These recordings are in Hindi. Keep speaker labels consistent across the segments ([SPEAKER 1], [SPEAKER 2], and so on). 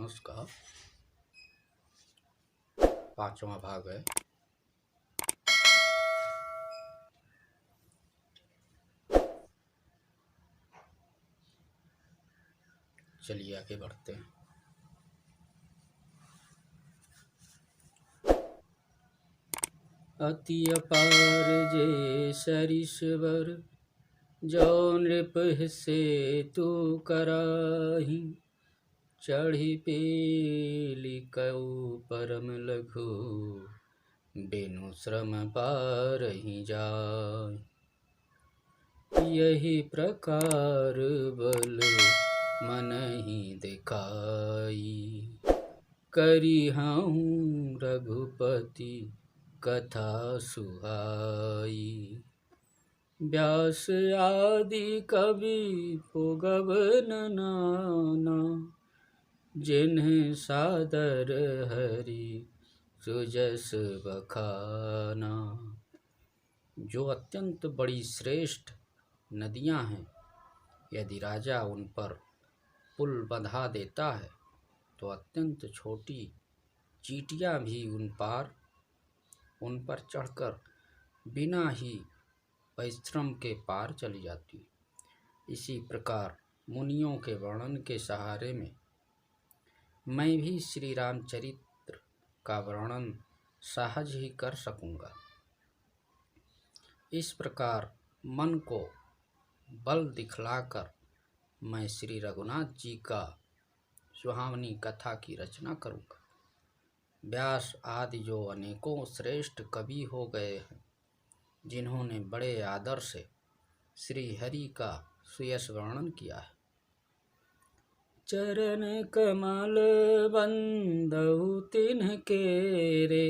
[SPEAKER 1] धनुष का 5वां भाग है। चलिए आगे बढ़ते हैं। अति अपार जे सरिसवर, जो नृप से तू कराही। चढ़ी पेली कऊ परम लघु, बिनु श्रम पार ही जाय। यही प्रकार बल मन ही दिखाई, करिहउँ रघुपति कथा सुहाई। व्यास आदि कवि पुगब न नाना, जिन्ह सादर हरि सुजस बखाना। जो अत्यंत बड़ी श्रेष्ठ नदियां हैं, यदि राजा उन पर पुल बंधा देता है तो अत्यंत छोटी चींटियां भी उन पर चढ़कर बिना ही परिश्रम के पार चली जाती। इसी प्रकार मुनियों के वर्णन के सहारे में मैं भी श्री रामचरित्र का वर्णन सहज ही कर सकूंगा। इस प्रकार मन को बल दिखलाकर मैं श्री रघुनाथ जी का सुहावनी कथा की रचना करूंगा। व्यास आदि जो अनेकों श्रेष्ठ कवि हो गए हैं, जिन्होंने बड़े आदर से श्री हरि का सुयश वर्णन किया है। चरण कमल बंदहु तिन्ह केरे,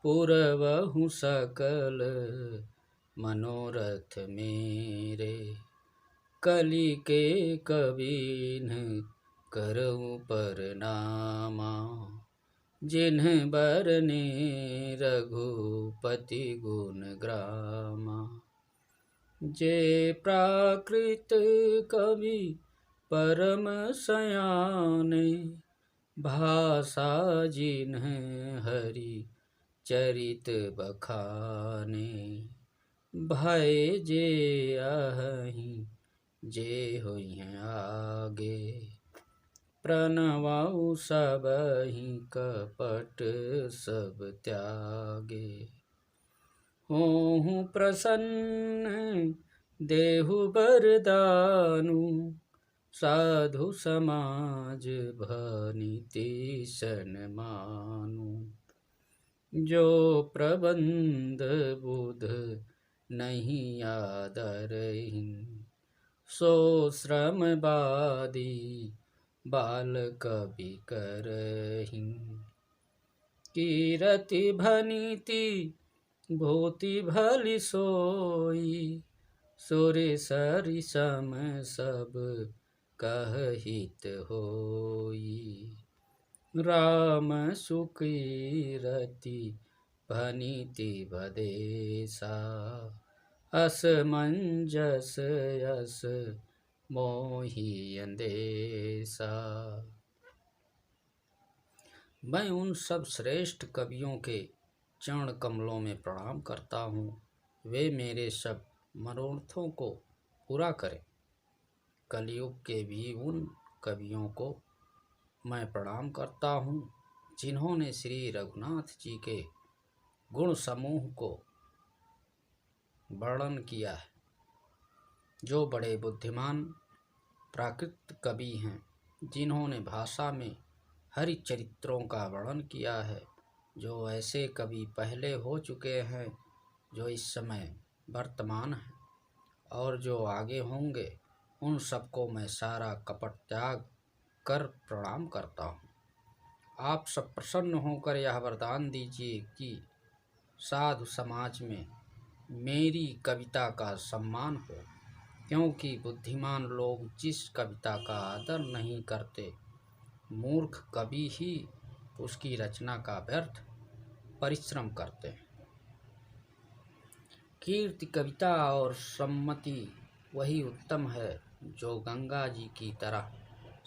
[SPEAKER 1] पुरवहु सकल मनोरथ मेरे। कलि के कबीन करऊँ परनामा, जिन्ह बरने रघुपति गुण ग्रामा। जे प्राकृत कवि परम सयाने, भाषा जिन्ह हरि चरित बखाने। भय जे अहि जे होइहै आगे, प्रणवाऊ सबहि कपट सब त्यागे। होहु प्रसन्न देहु बरदानु, साधु समाज भनिति सन्मानु। जो प्रबंध बुध नहीं आदरहिं, सो श्रम बादी बाल कवि करहिं। कीरति भनिति भूति भली सोई, सुर सरि सम सब कहहित होई। राम सुकीरति भनिति भदेसा, असमंजस यस मोहि अंदेसा। मैं उन सब श्रेष्ठ कवियों के चरण कमलों में प्रणाम करता हूँ। वे मेरे सब मनोरथों को पूरा करें। कलयुग के भी उन कवियों को मैं प्रणाम करता हूँ, जिन्होंने श्री रघुनाथ जी के गुण समूह को वर्णन किया है। जो बड़े बुद्धिमान प्राकृत कवि हैं, जिन्होंने भाषा में हरि चरित्रों का वर्णन किया है। जो ऐसे कवि पहले हो चुके हैं, जो इस समय वर्तमान हैं और जो आगे होंगे, उन सबको मैं सारा कपट त्याग कर प्रणाम करता हूँ। आप सब प्रसन्न होकर यह वरदान दीजिए कि साधु समाज में मेरी कविता का सम्मान हो, क्योंकि बुद्धिमान लोग जिस कविता का आदर नहीं करते, मूर्ख कवि ही उसकी रचना का व्यर्थ परिश्रम करते हैं। कीर्ति कविता और सम्मति वही उत्तम है, जो गंगा जी की तरह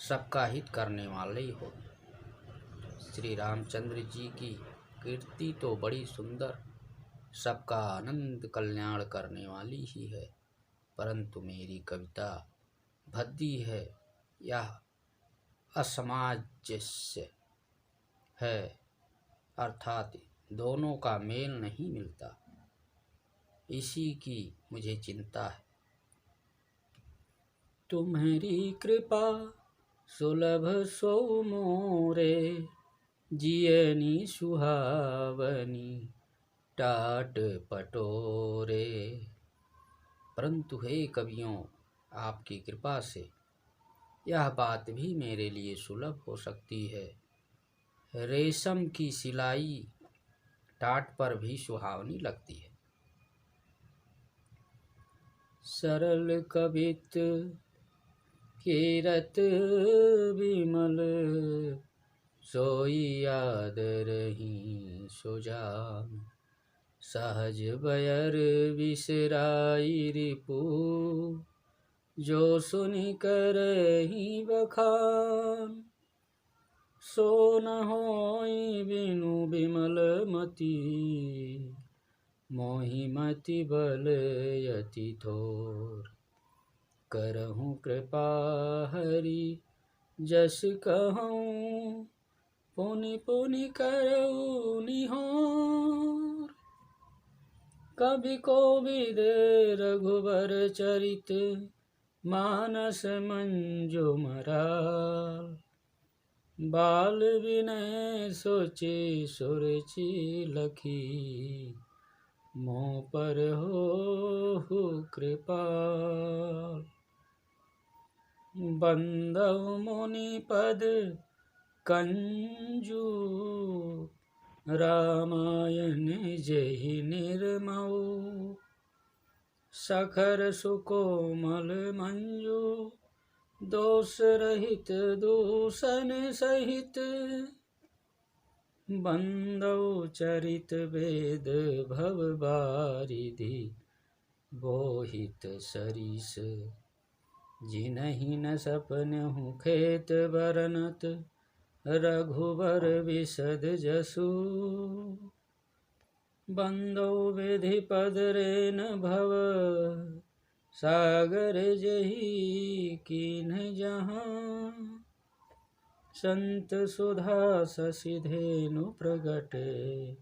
[SPEAKER 1] सबका हित करने वाले हो। श्री रामचंद्र जी की कीर्ति तो बड़ी सुंदर, सबका आनंद कल्याण करने वाली ही है, परंतु मेरी कविता भद्दी है, यह असमंजस है, अर्थात दोनों का मेल नहीं मिलता, इसी की मुझे चिंता है। तुम्हारी कृपा सुलभ सो मोरे, जियनी सुहावनी टाट पटोरे। परंतु हे कवियों, आपकी कृपा से यह बात भी मेरे लिए सुलभ हो सकती है। रेशम की सिलाई टाट पर भी सुहावनी लगती है। सरल कवित कीरत विमल, सोई याद रही सुजान। सहज बयर विसराई रिपु, जो सुनि करहि बखान। सो न होई बिनु विमल मति, मोहि मति बल यति थोर। करहु कृपा हरि जस कहूँ, पुनि पुनि करऊ निहोर। कवि कोविद रघुबर चरित, मानस मंजुमराल। बाल विनय सोचे सुरुचि लखी, मोह पर हो कृपाल। बंदउ मुनि पद कंजू, रामायण जहि निर्मऊ। सखर सुकोमल मंजू, दोष रहित दूषण सहित। बंदउ चरित वेद भव बारिधि, बोहित सरिस। जिनहि न सपनहु खेत बरनत, रघुबर विशद जसु। बंदउ विधि पद रेन भव, सागर जहि कीन्ह जहाँ। संत सुधा शशि धेनु प्रगटे,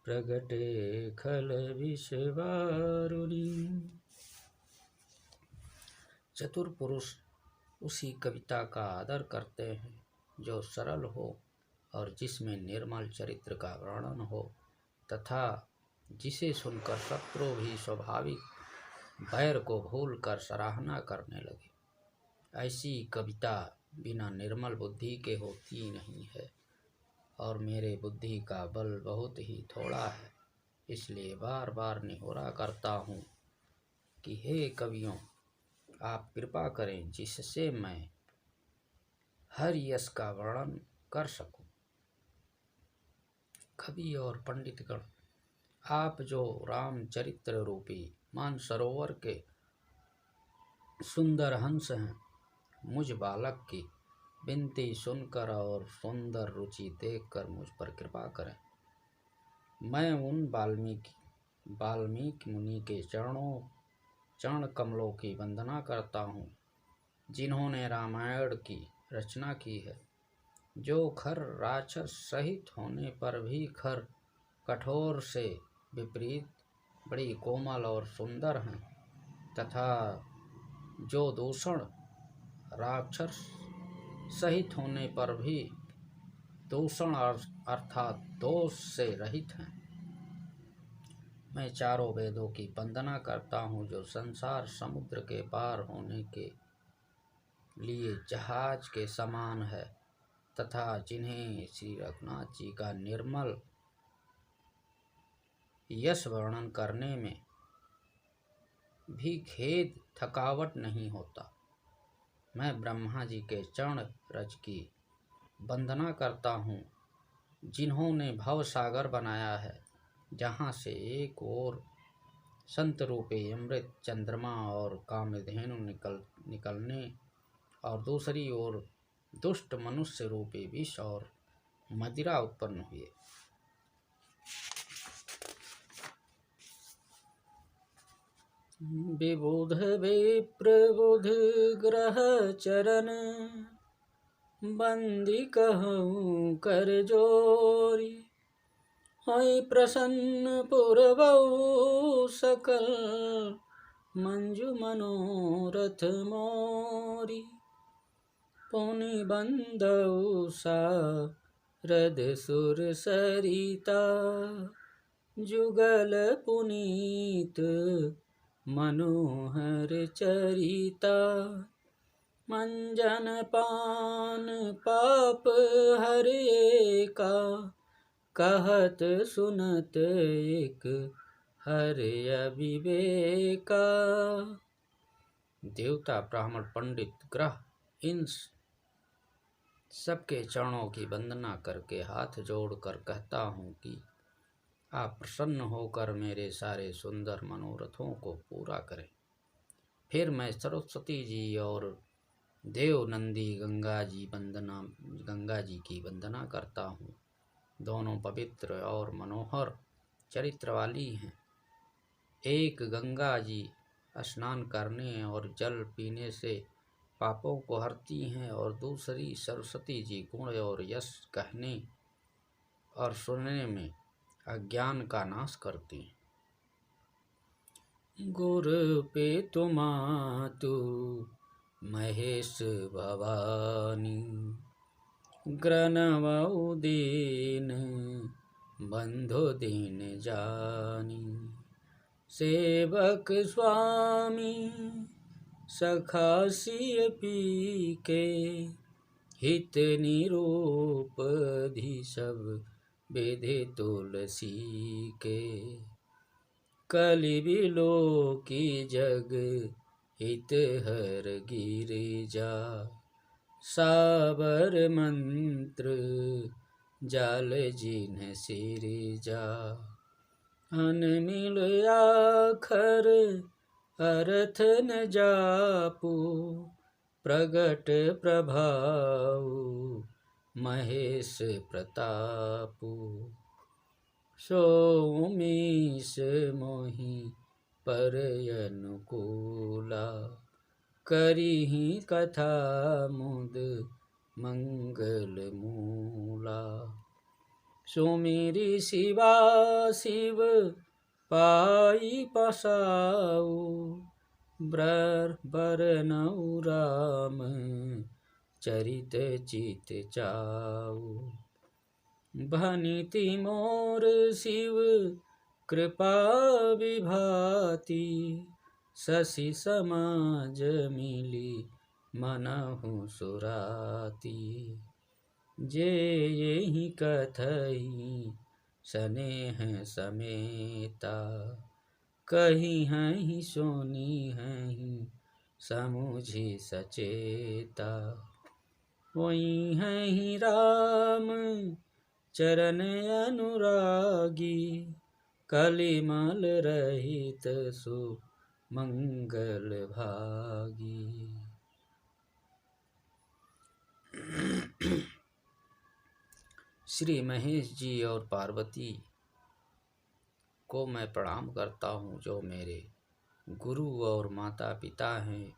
[SPEAKER 1] प्रगटे खल विष वारुणी। चतुर पुरुष उसी कविता का आदर करते हैं जो सरल हो और जिसमें निर्मल चरित्र का वर्णन हो, तथा जिसे सुनकर शत्रु भी स्वाभाविक बैर को भूलकर सराहना करने लगे। ऐसी कविता बिना निर्मल बुद्धि के होती नहीं है, और मेरे बुद्धि का बल बहुत ही थोड़ा है, इसलिए बार बार निहोरा करता हूँ कि हे कवियों, आप कृपा करें जिससे मैं हर यश का वर्णन कर सकूं। कवि और पंडितगण, आप जो रामचरित्र रूपी मानसरोवर के सुंदर हंस हैं, मुझ बालक की विनती सुनकर और सुंदर रुचि देखकर मुझ पर कृपा करें। मैं उन वाल्मीकि मुनि के चरण कमलों की वंदना करता हूँ, जिन्होंने रामायण की रचना की है, जो खर राक्षस सहित होने पर भी खर कठोर से विपरीत बड़ी कोमल और सुंदर हैं, तथा जो दूषण राक्षस सहित होने पर भी दूषण अर्थात दोष से रहित हैं। मैं चारों वेदों की वंदना करता हूँ, जो संसार समुद्र के पार होने के लिए जहाज के समान है, तथा जिन्हें श्री रघुनाथ जी का निर्मल यश वर्णन करने में भी खेद थकावट नहीं होता। मैं ब्रह्मा जी के चरण रज की वंदना करता हूँ, जिन्होंने भव सागर बनाया है, जहाँ से एक ओर संत रूपी अमृत चंद्रमा और कामधेनु निकलने और दूसरी ओर दुष्ट मनुष्य रूपी विष और मदिरा उत्पन्न हुए। विबुध विप्रबुध ग्रह चरण बंदी कहूँ कर जोरी। होई प्रसन्न पुरबऊ सकल मंजू मनोरथ मोरी। पुनि बंदऊ सारद सुर सरिता जुगल पुनीत मनोहर चरिता। मंजन पान पाप हरे का कहत सुनत एक हरे अविवेका। देवता ब्राह्मण पंडित ग्रह इन सबके चरणों की वंदना करके हाथ जोड़कर कहता हूँ कि आप प्रसन्न होकर मेरे सारे सुंदर मनोरथों को पूरा करें। फिर मैं सरस्वती जी और देव नंदी गंगा जी की वंदना करता हूँ। दोनों पवित्र और मनोहर चरित्र वाली हैं। एक गंगा जी स्नान करने और जल पीने से पापों को हरती हैं और दूसरी सरस्वती जी गुण और यश कहने और सुनने में अज्ञान का नाश करती हैं। गुर पे तुमातु महेश भवानी ग्रनवउ दीन बंधु दीन जानी। सेवक स्वामी सखासिय पी के हित निरूप धी सब विधि तुलसी के। कलि बिलो की जग हित हर गिरिजा साबर मंत्र जाल जिन सिरिजा। अनमिल आखर अर्थ न जापू प्रगट प्रभाव महेश प्रतापु। सोमीश मोहि पर अनुकूला करिहि कथा मुद मंगल मूला। सुमिरि शिवा शिव पाई पसाऊ बरनऊ राम चरित चित चाऊ। भनिति मोर शिव कृपा विभाति शशि समाज मिली मनहु सुराती। जे यही कथई स्नेह समेता कही हैं सोनी हैं समुझी सचेता। वही हैं राम चरण अनुरागी कलिमल रहित सु मंगल भागी। श्री महेश जी और पार्वती को मैं प्रणाम करता हूँ, जो मेरे गुरु और माता पिता हैं,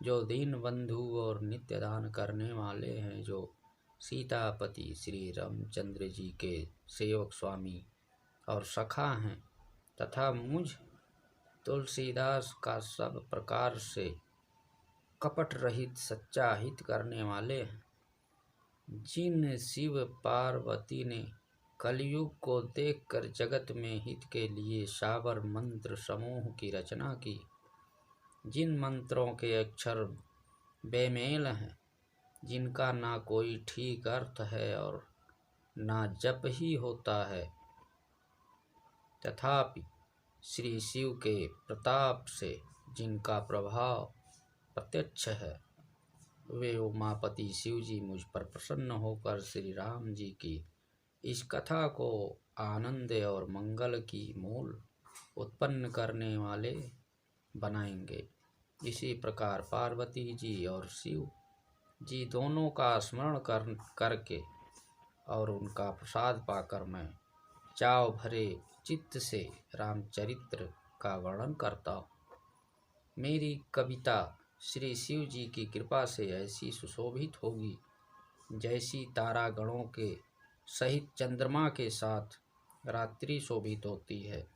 [SPEAKER 1] जो दीन बंधु और नित्य दान करने वाले हैं, जो सीतापति श्री रामचंद्र जी के सेवक स्वामी और सखा हैं, तथा मुझ तुलसीदास का सब प्रकार से कपट रहित सच्चा हित करने वाले हैं। जिन शिव पार्वती ने कलयुग को देखकर जगत में हित के लिए साबर मंत्र समूह की रचना की, जिन मंत्रों के अक्षर बेमेल हैं, जिनका ना कोई ठीक अर्थ है और ना जप ही होता है, तथापि श्री शिव के प्रताप से जिनका प्रभाव प्रत्यक्ष है, वे उमापति शिव जी मुझ पर प्रसन्न होकर श्री राम जी की इस कथा को आनंद और मंगल की मूल उत्पन्न करने वाले बनाएंगे। इसी प्रकार पार्वती जी और शिव जी दोनों का स्मरण करके और उनका प्रसाद पाकर मैं चाव भरे चित्त से रामचरित्र का वर्णन करता हूँ। मेरी कविता श्री शिव जी की कृपा से ऐसी सुशोभित होगी जैसी तारागणों के सहित चंद्रमा के साथ रात्रि शोभित होती है।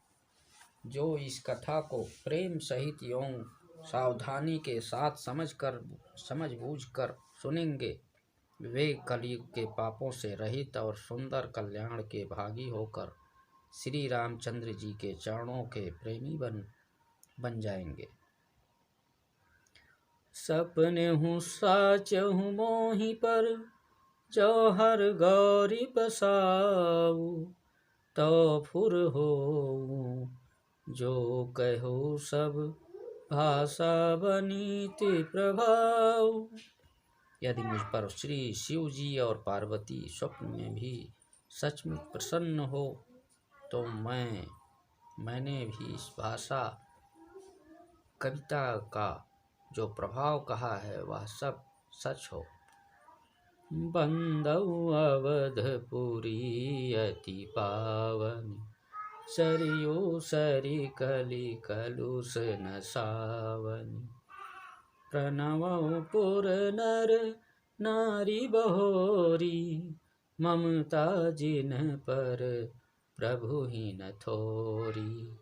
[SPEAKER 1] जो इस कथा को प्रेम सहित एवं सावधानी के साथ समझ बूझ कर सुनेंगे, वे कलयुग के पापों से रहित और सुंदर कल्याण के भागी होकर श्री रामचंद्र जी के चरणों के प्रेमी बन जाएंगे। सपने हूँ साच हूँ मोहि पर, जो हर गौरी बसाऊ, तो फुर हो जो कहो सब भाषा बनीति प्रभाव। यदि मुझ पर श्री शिव जी और पार्वती स्वप्न में भी सचमुच प्रसन्न हो तो मैंने भी इस भाषा कविता का जो प्रभाव कहा है वह सब सच हो। बंदौ अवधपुरी अति पावन, सरयू सरि कलि कलुष न सावन। प्रणवौ पुर नर नारी बहोरी, ममता जिन्ह पर प्रभु ही न थोरी।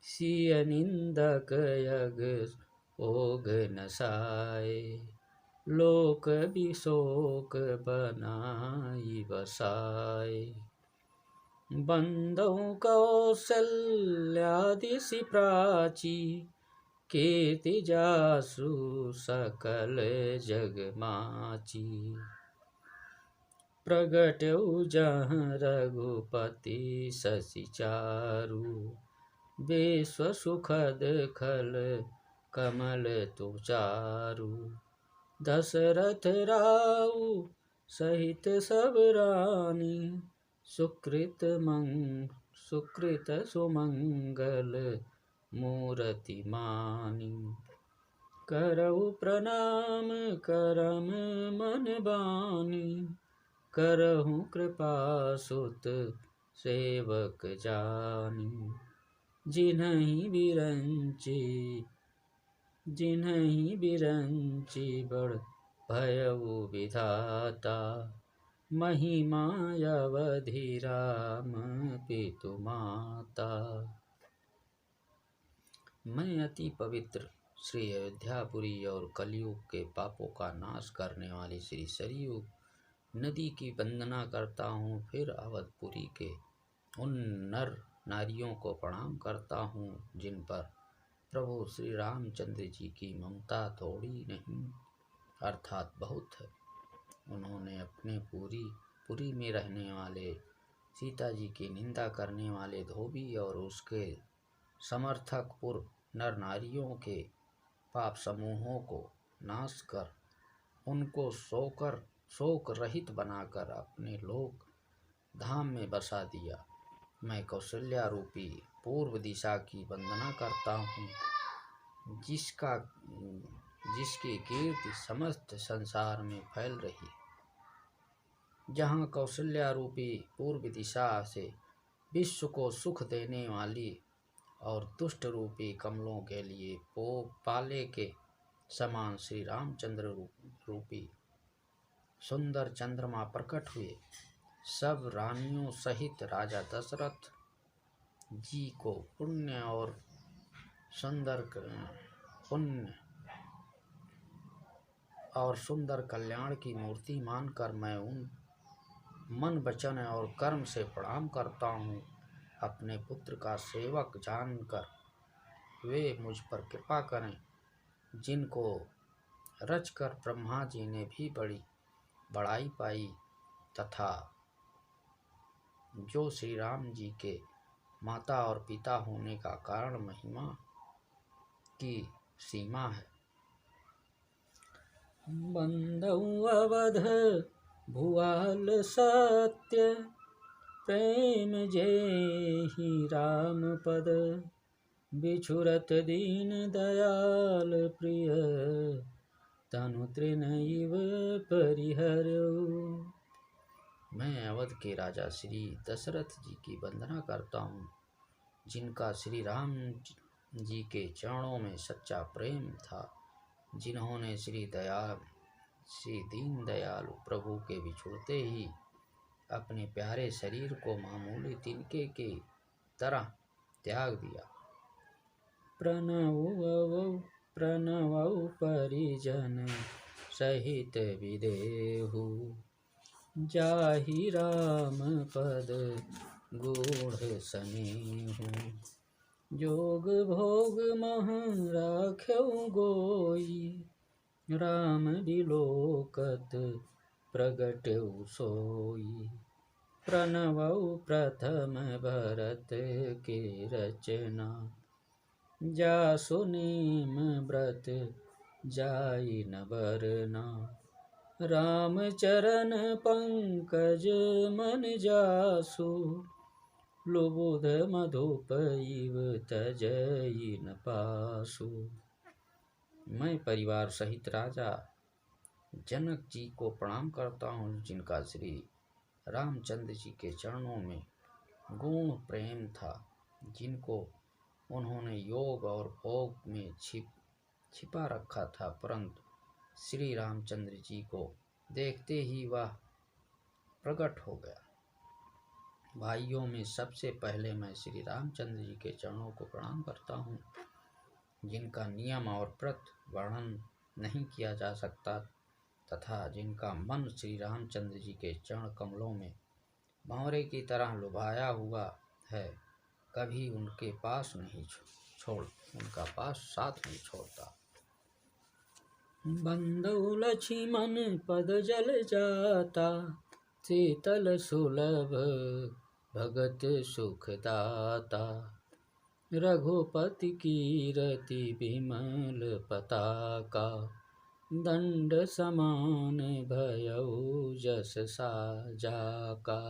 [SPEAKER 1] सिय निंदक यग ओग न साए, लोक बिशोक बनाई बसाए। बंदौ कौसल्यादिसि प्राची, कीर्ति जासु सकल जग माची। प्रगट्यौ जहाँ रघुपति शशि चारु, विश्व सुखद खल कमल तुचारु। दशरथ राउ सहित सब रानी, सुकृत सुमंगल मूरति मानी। करऊ प्रणाम करम मन बानी, करहु कृपा सुत सेवक जानी। जिन्हि बिरंची बड़ भयउ विधाता, महिमा अवधि राम पितु माता। मैं अति पवित्र श्री अयोध्यापुरी और कलयुग के पापों का नाश करने वाली श्री सरयू नदी की वंदना करता हूँ। फिर अवधपुरी के उन नर नारियों को प्रणाम करता हूँ जिन पर प्रभु श्री रामचंद्र जी की ममता थोड़ी नहीं अर्थात बहुत है। उन्होंने अपने पुरी में रहने वाले सीता जी की निंदा करने वाले धोबी और उसके समर्थक पुर नर नारियों के पाप समूहों को नाश कर उनको शोक रहित बनाकर अपने लोक धाम में बसा दिया। मैं कौशल्या रूपी पूर्व दिशा की वंदना करता हूँ, जिसकी कीर्ति समस्त संसार में फैल रही है। जहाँ कौशल्या रूपी पूर्व दिशा से विश्व को सुख देने वाली और दुष्ट रूपी कमलों के लिए पाले के समान श्री रामचंद्र रूपी सुंदर चंद्रमा प्रकट हुए। सब रानियों सहित राजा दशरथ जी को पुण्य और सुंदर कल्याण की मूर्ति मानकर मैं उन मन वचन और कर्म से प्रणाम करता हूँ। अपने पुत्र का सेवक जानकर वे मुझ पर कृपा करें, जिनको रचकर ब्रह्मा जी ने भी बड़ी बड़ाई पाई तथा जो श्री राम जी के माता और पिता होने का कारण महिमा की सीमा है। बंदौ अवध भुआल सत्य, प्रेम जेहि राम पद। बिछुरत दीन दयाल प्रिय, तनु तृणइव परिहरो। मैं अवध के राजा श्री दशरथ जी की वंदना करता हूँ, जिनका श्री राम जी के चरणों में सच्चा प्रेम था, जिन्होंने श्री दीन दयालु प्रभु के बिछुड़ते ही अपने प्यारे शरीर को मामूली तिनके की तरह त्याग दिया। प्रणवौ परिजन सहित विदेहु, जाहि राम पद गूढ़ सनेहु। जोग भोग मह राख्यौ गोई, राम बिलोकत प्रगट्यौ सोई। प्रणवौ प्रथम भरत के रचना, जासु नेम व्रत जाई न बरना। राम चरण पंकज मन जासु, लुबुध मधुप इव तजई न पासु। मैं परिवार सहित राजा जनक जी को प्रणाम करता हूँ, जिनका श्री रामचंद्र जी के चरणों में गूढ़ प्रेम था, जिनको उन्होंने योग और भोग में छिपा रखा था, परंतु श्री रामचंद्र जी को देखते ही वह प्रकट हो गया। भाइयों में सबसे पहले मैं श्री रामचंद्र जी के चरणों को प्रणाम करता हूँ, जिनका नियम और व्रत वर्णन नहीं किया जा सकता, तथा जिनका मन श्री रामचंद्र जी के चरण कमलों में भंवरे की तरह लुभाया हुआ है, कभी उनके पास नहीं उनका पास साथ नहीं छोड़ता। बंदौ लक्ष्मण पद जल जाता, शीतल सुलभ भगत सुखदाता। रघुपति कीरति विमल पताका, दंड समान भयउ जस साजाका।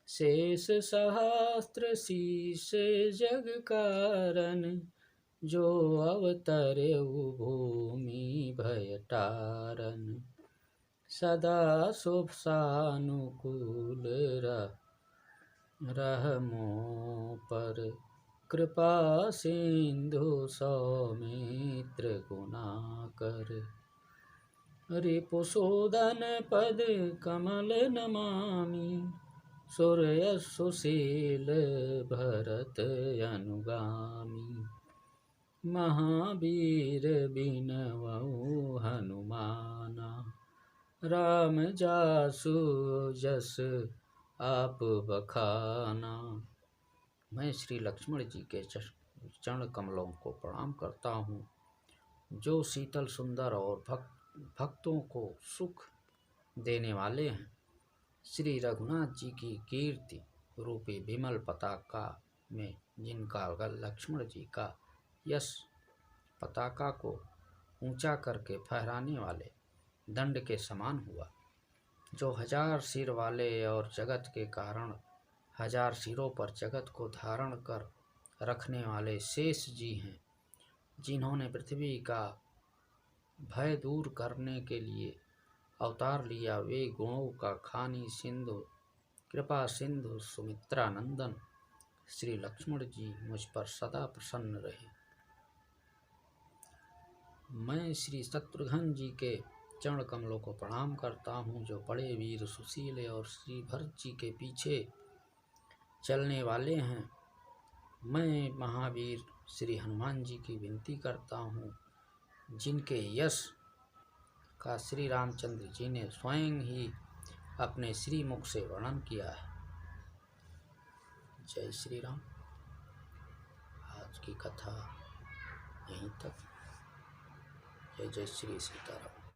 [SPEAKER 1] शेष सहस्त्र शीस जग कारण, जो अवतरउ भूमि भय तारन। सदा शुभ सानुकूल रहमो पर, कृपा सिंधु सौमित्र गुणाकर। रिपुसूदन पद कमल नमामि, सूर्य सुशील भरत अनुगामी। महावीर बिनवउ हनुमाना, राम जासु जस आप बखाना। मैं श्री लक्ष्मण जी के चरण कमलों को प्रणाम करता हूँ, जो शीतल सुंदर और भक्तों को सुख देने वाले हैं। श्री रघुनाथ जी की कीर्ति रूपी विमल पताका में जिनका लक्ष्मण जी का यश पताका को ऊंचा करके फहराने वाले दंड के समान हुआ, जो 1000 सिर वाले और जगत के कारण 1000 सिरों पर जगत को धारण कर रखने वाले शेष जी हैं, जिन्होंने पृथ्वी का भय दूर करने के लिए अवतार लिया। वे गुणों का खानी सिंधु, कृपा सिंधु सुमित्रा नंदन श्री लक्ष्मण जी मुझ पर सदा प्रसन्न रहे। मैं श्री शत्रुघ्न जी के चरण कमलों को प्रणाम करता हूँ, जो बड़े वीर सुशील और श्री भरत जी के पीछे चलने वाले हैं। मैं महावीर श्री हनुमान जी की विनती करता हूँ, जिनके यश का श्री रामचंद्र जी ने स्वयं ही अपने श्री मुख से वर्णन किया है। जय श्री राम। आज की कथा यहीं तक। जय जय श्री सीताराम।